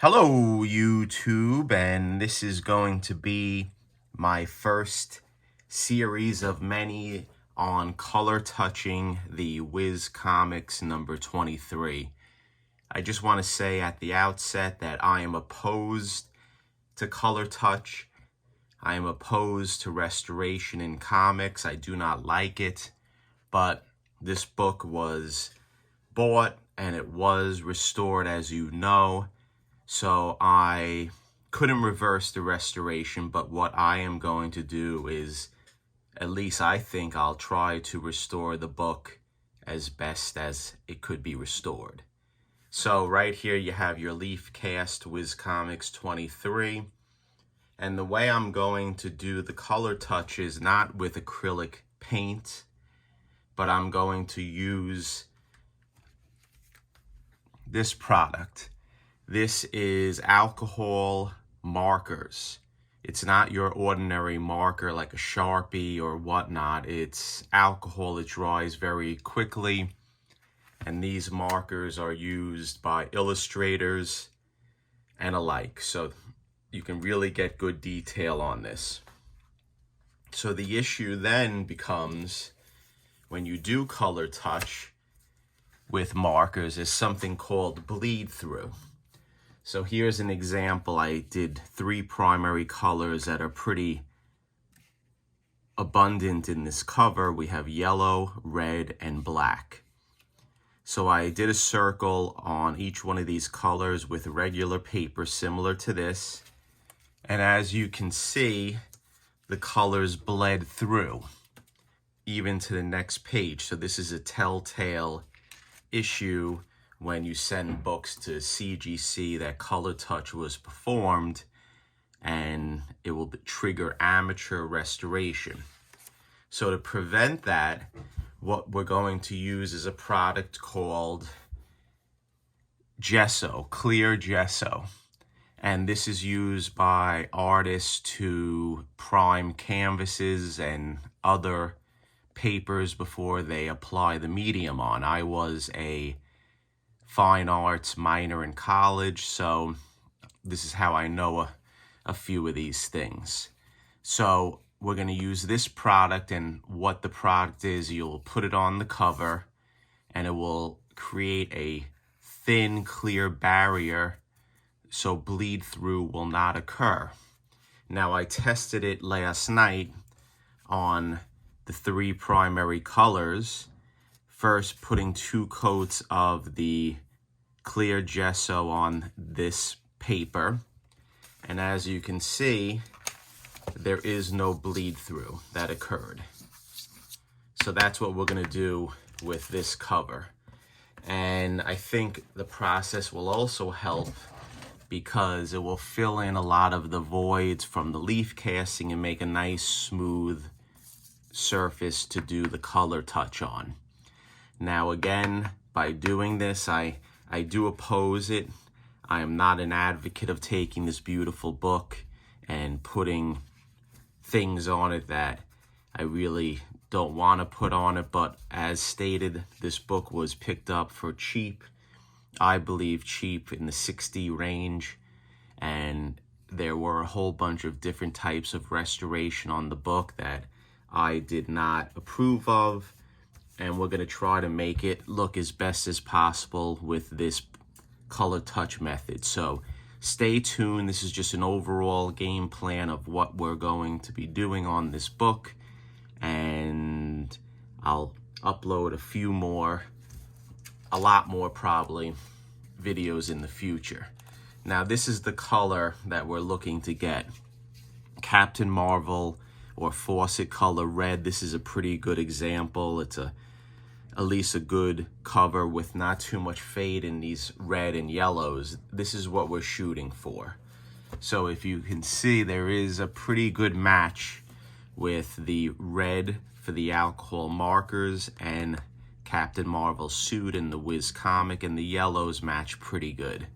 Hello, YouTube, and this is going to be my first series of many on color touching the Wiz Comics number 23. I just want to say at the outset that I am opposed to color touch. I am opposed to restoration in comics. I do not like it, but this book was bought and it was restored, as you know. So I couldn't reverse the restoration, but what I am going to do is, at least I think I'll try to restore the book as best as it could be restored. So right here you have your Leaf Cast Wiz Comics 23. And the way I'm going to do the color touch is not with acrylic paint, but I'm going to use this product. This is alcohol markers. It's not your ordinary marker like a Sharpie or whatnot. It's alcohol. It dries very quickly. And these markers are used by illustrators and alike. So you can really get good detail on this. So the issue then becomes, when you do color touch with markers, is something called bleed through. So here's an example. I did 3 primary colors that are pretty abundant in this cover. We have yellow, red, and black. So I did a circle on each one of these colors with regular paper similar to this. And as you can see, the colors bled through even to the next page. So this is a telltale issue when you send books to CGC that color touch was performed, and it will trigger amateur restoration. So to prevent that, what we're going to use is a product called gesso, clear gesso. And this is used by artists to prime canvases and other papers before they apply the medium on. I was a fine arts minor in college, so this is how I know a few of these things. So we're going to use this product, and what the product is, you'll put it on the cover and it will create a thin, clear barrier so bleed through will not occur. Now, I tested it last night on the 3 primary colors, first putting 2 coats of the clear gesso on this paper, and as you can see, there is no bleed through that occurred. So that's what we're going to do with this cover. And I think the process will also help because it will fill in a lot of the voids from the leaf casting and make a nice smooth surface to do the color touch on. Now again, by doing this, I do oppose it. I am not an advocate of taking this beautiful book and putting things on it that I really don't want to put on it, but as stated, this book was picked up for cheap. I believe cheap, in the $60 range, and there were a whole bunch of different types of restoration on the book that I did not approve of, and we're going to try to make it look as best as possible with this color touch method. So stay tuned. This is just an overall game plan of what we're going to be doing on this book, and I'll upload a lot more probably, videos in the future. Now this is the color that we're looking to get. Captain Marvel or Fawcett color red. This is a pretty good example. It's at least a good cover with not too much fade in these red and yellows. This is what we're shooting for. So if you can see, there is a pretty good match with the red for the alcohol markers and Captain Marvel's suit and the Wiz comic, and the yellows match pretty good.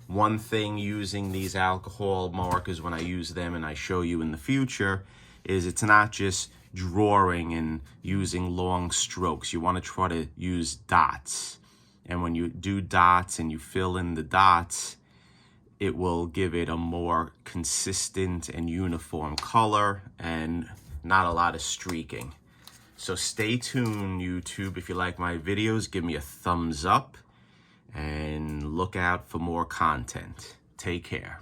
One thing using these alcohol markers, when I use them and I show you in the future, is it's not just drawing and using long strokes. You want to try to use dots. And when you do dots and you fill in the dots, it will give it a more consistent and uniform color and not a lot of streaking. So stay tuned, YouTube. If you like my videos, give me a thumbs up and look out for more content. Take care.